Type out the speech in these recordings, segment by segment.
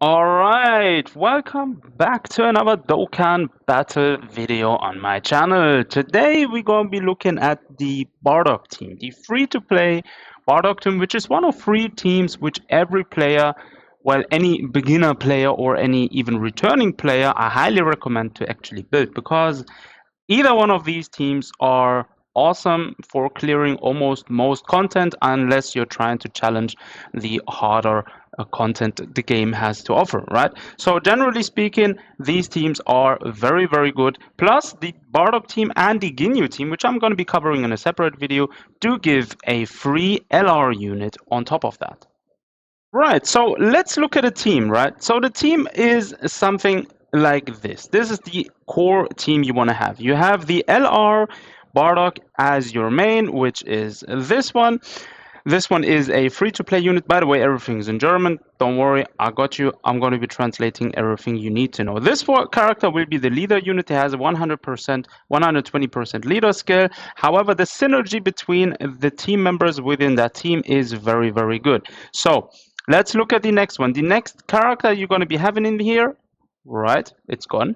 Alright, welcome back to another Dokkan battle video on my channel. Today we're going to be looking at the Bardock team, the free-to-play Bardock team, which is one of three teams which every player, well, any beginner player or any even returning player, I highly recommend to actually build, because either one of these teams are awesome for clearing almost most content, unless you're trying to challenge the harder content the game has to offer, right? So generally speaking, these teams are very, very good. Plus, the Bardock team and the Ginyu team, which I'm going to be covering in a separate video, do give a free LR unit on top of that. Right, so let's look at a team, right? So the team is something like this. This is the core team you want to have. You have the LR Bardock as your main, which is this one. This one is a free-to-play unit. By the way, everything's in German. Don't worry, I got you. I'm going to be translating everything you need to know. This character will be the leader unit. It has a 100%, 120% leader skill. However, the synergy between the team members within that team is very, very good. So let's look at the next one. The next character you're going to be having in here, right? It's gone.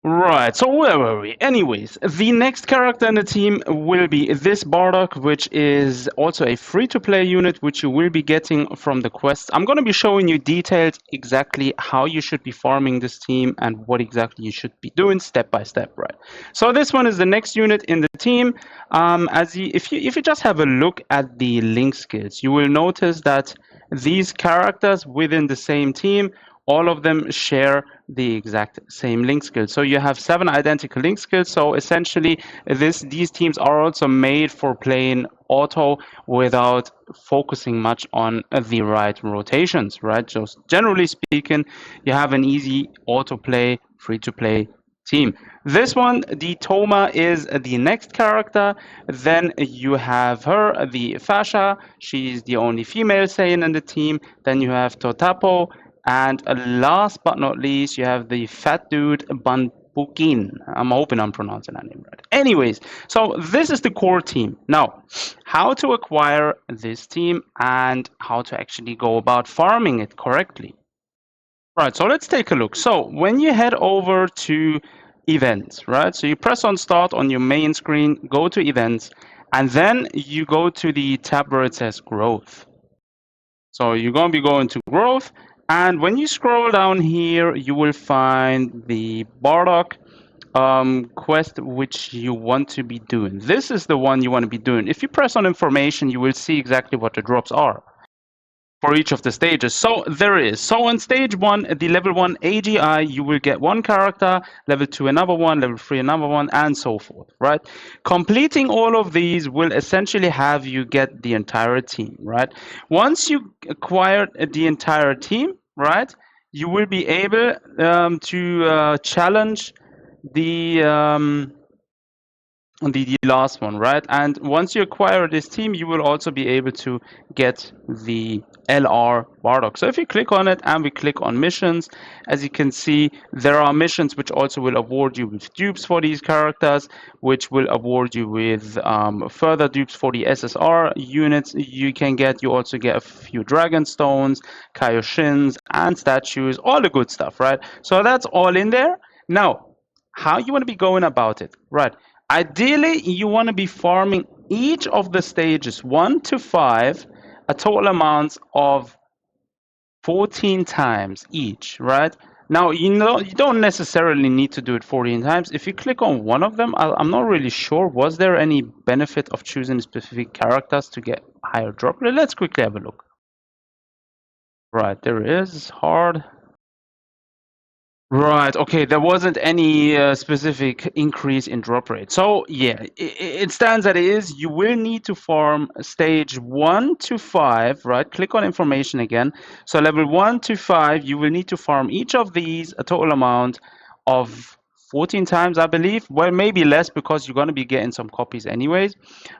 Right, so where were we? Anyways, the next character in the team will be this Bardock, which is also a free-to-play unit, which you will be getting from the quests. I'm going to be showing you details exactly how you should be farming this team and what exactly you should be doing step by step, right? So this one is the next unit in the team. If you just have a look at the link skills, you will notice that these characters within the same team, all of them share the exact same link skills. So you have 7 identical link skills. So essentially, these teams are also made for playing auto without focusing much on the right rotations, right? So generally speaking, you have an easy auto play, free to play team. This one, the Toma, is the next character. Then you have her, the Fasha. She's the only female Saiyan in the team. Then you have Totapo. And last but not least, you have the fat dude Banpukin. I'm hoping I'm pronouncing that name right. Anyways, so this is the core team. Now, how to acquire this team and how to actually go about farming it correctly. Right, so let's take a look. So when you head over to events, right? So you press on start on your main screen, go to events, and then you go to the tab where it says growth. So you're going to be going to growth, and when you scroll down here, you will find the Bardock quest which you want to be doing. This is the one you want to be doing. If you press on information, you will see exactly what the drops are for each of the stages. So there is. So on stage 1, the level 1 AGI, you will get one character, level 2 another one, level 3 another one, and so forth, right? Completing all of these will essentially have you get the entire team, right? Once you acquire the entire team, right, you will be able to challenge the the last one, right? And once you acquire this team, you will also be able to get the LR Bardock. So if you click on it and we click on missions, as you can see, there are missions which also will award you with dupes for these characters, which will award you with further dupes for the SSR units you can get. You also get a few dragon stones, Kaioshins, and statues, all the good stuff, right? So that's all in there. Now, how you want to be going about it, right? Ideally, you want to be farming each of the stages 1 to 5, a total amount of 14 times each, right? Now, you don't necessarily need to do it 14 times. If you click on one of them, I'm not really sure. Was there any benefit of choosing specific characters to get higher drop rate? Let's quickly have a look. Right, there is hard. Right. Okay. There wasn't any specific increase in drop rate. So yeah, it stands that it is. You will need to farm stage 1 to 5. Right. Click on information again. So level 1 to 5, you will need to farm each of these a total amount of 14 times, I believe. Well, maybe less, because you're going to be getting some copies anyways.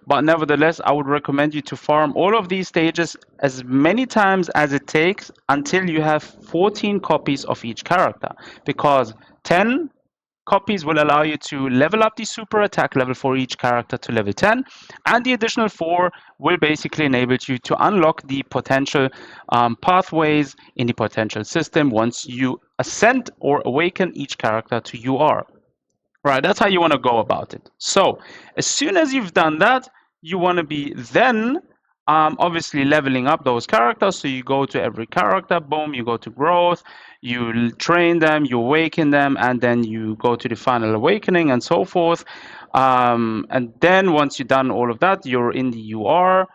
But nevertheless, I would recommend you to farm all of these stages as many times as it takes until you have 14 copies of each character. Because 10 copies will allow you to level up the super attack level for each character to level 10, and the additional 4 will basically enable you to unlock the potential pathways in the potential system once you ascend or awaken each character to UR. Right, that's how you want to go about it. So as soon as you've done that, you want to be then obviously leveling up those characters. So you go to every character, boom, you go to growth, you train them, you awaken them, and then you go to the final awakening and so forth. And then once you've done all of that, you're in the UR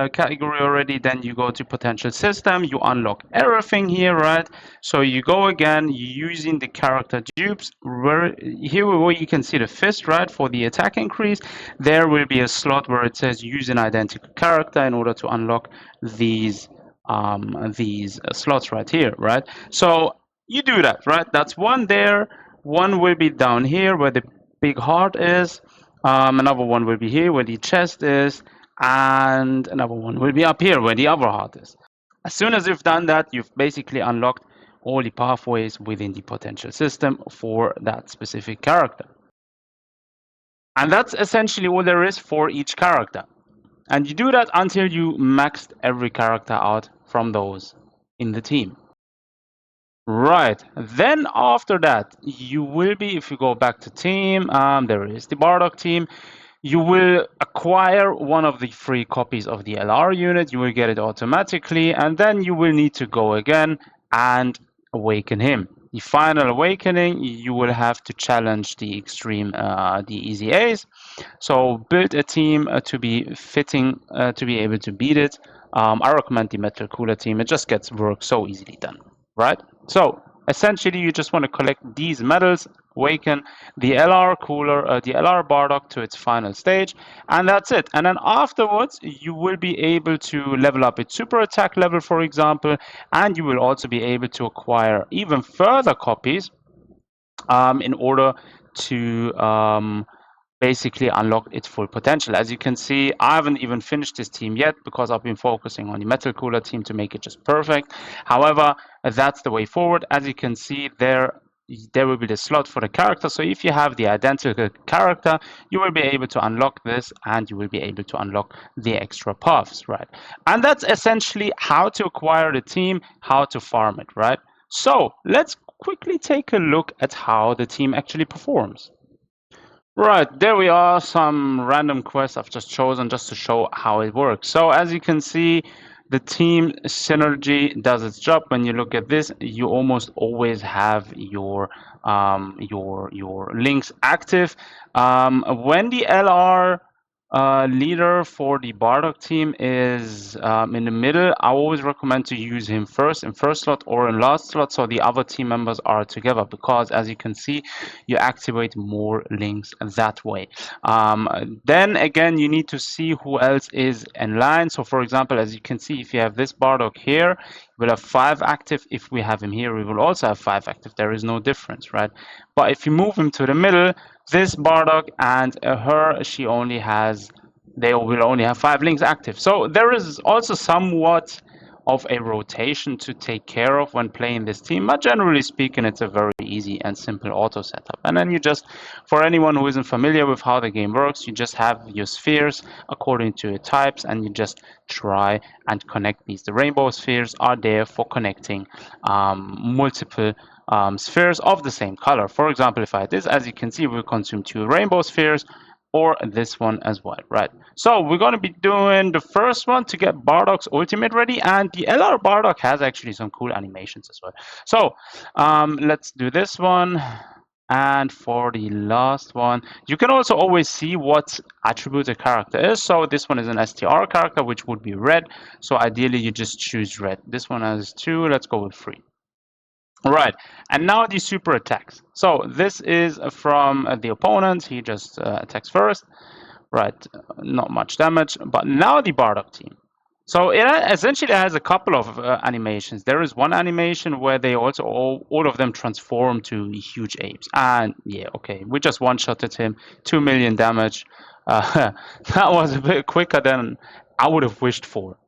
category already. Then you go to potential system, you unlock everything here, right? So you go again using the character dupes. Here where you can see the fist, right, for the attack increase. There will be a slot where it says use an identical character in order to unlock these slots right here, right? So you do that, right? That's one there. One will be down here where the big heart is. Another one will be here where the chest is, and another one will be up here where the other heart is. As soon as you've done that, you've basically unlocked all the pathways within the potential system for that specific character. And that's essentially all there is for each character. And you do that until you maxed every character out from those in the team. Right, then after that, you will be, if you go back to team, there is the Bardock team. You will acquire one of the free copies of the LR unit. You will get it automatically, and then you will need to go again and awaken him. The final awakening, you will have to challenge the extreme, the easy A's. So build a team to be fitting, to be able to beat it. I recommend the Metal Cooler team. It just gets work so easily done, right? So essentially, you just want to collect these medals, awaken the LR Cooler, the LR Bardock to its final stage, and that's it. And then afterwards, you will be able to level up its super attack level, for example, and you will also be able to acquire even further copies in order to basically unlock its full potential. As you can see, I haven't even finished this team yet because I've been focusing on the Metal Cooler team to make it just perfect. However, that's the way forward. As you can see, there will be the slot for the character. So if you have the identical character, you will be able to unlock this, and you will be able to unlock the extra paths, right? And that's essentially how to acquire the team, how to farm it, right? So let's quickly take a look at how the team actually performs. Right, there we are, some random quests I've just chosen just to show how it works. So as you can see, the team synergy does its job. When you look at this, you almost always have your links active. When the LR leader for the Bardock team is in the middle, I always recommend to use him first in first slot or in last slot, so the other team members are together, because as you can see, you activate more links that way. Then again, you need to see who else is in line. So for example, as you can see, if you have this Bardock here, we'll have 5 active. If we have him here, we will also have 5 active. There is no difference, right? But if you move him to the middle, this Bardock and her, they will only have 5 links active. So there is also somewhat of a rotation to take care of when playing this team, but generally speaking, it's a very easy and simple auto setup. And then you just, for anyone who isn't familiar with how the game works, you just have your spheres according to your types, and you just try and connect these. The rainbow spheres are there for connecting multiple spheres of the same color. For example, if I had this, as you can see, we'll consume 2 rainbow spheres, or this one as well, right? So we're going to be doing the first one to get Bardock's ultimate ready, and the LR Bardock has actually some cool animations as well. So let's do this one. And for the last one, you can also always see what attribute a character is. So this one is an STR character, which would be red. So ideally, you just choose red. This one has 2. Let's go with 3. Right, and now the super attacks. So this is from the opponent. He just attacks first. Right, not much damage. But now the Bardock team. So it essentially has a couple of animations. There is one animation where they also all of them transform to huge apes. And yeah, okay, we just one-shotted him. 2 million damage. That was a bit quicker than I would have wished for.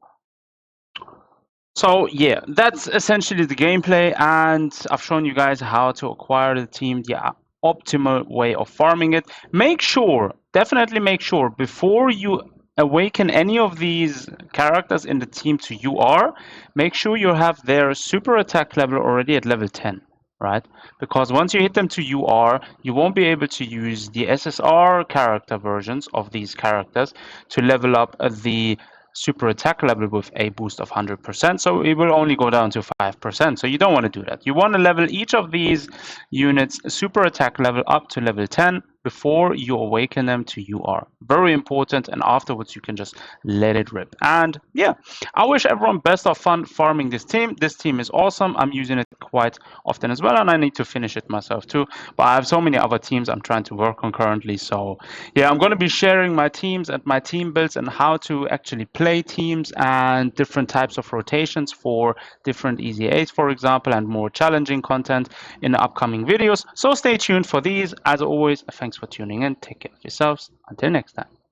So yeah, that's essentially the gameplay, and I've shown you guys how to acquire the team. Yeah, optimal way of farming it. Make sure, definitely make sure, before you awaken any of these characters in the team to UR, make sure you have their super attack level already at level 10, right? Because once you hit them to UR, you won't be able to use the SSR character versions of these characters to level up the super attack level with a boost of 100%, so it will only go down to 5%. So you don't want to do that. You want to level each of these units super attack level up to level 10 before you awaken them to UR. Very important, and afterwards you can just let it rip. And yeah, I wish everyone best of fun farming this team. This team is awesome. I'm using it quite often as well, and I need to finish it myself too. But I have so many other teams I'm trying to work on currently. So yeah, I'm going to be sharing my teams and my team builds and how to actually play teams and different types of rotations for different EZAs, for example, and more challenging content in the upcoming videos. So stay tuned for these. As always, thanks for tuning in. Take care of yourselves. Until next time.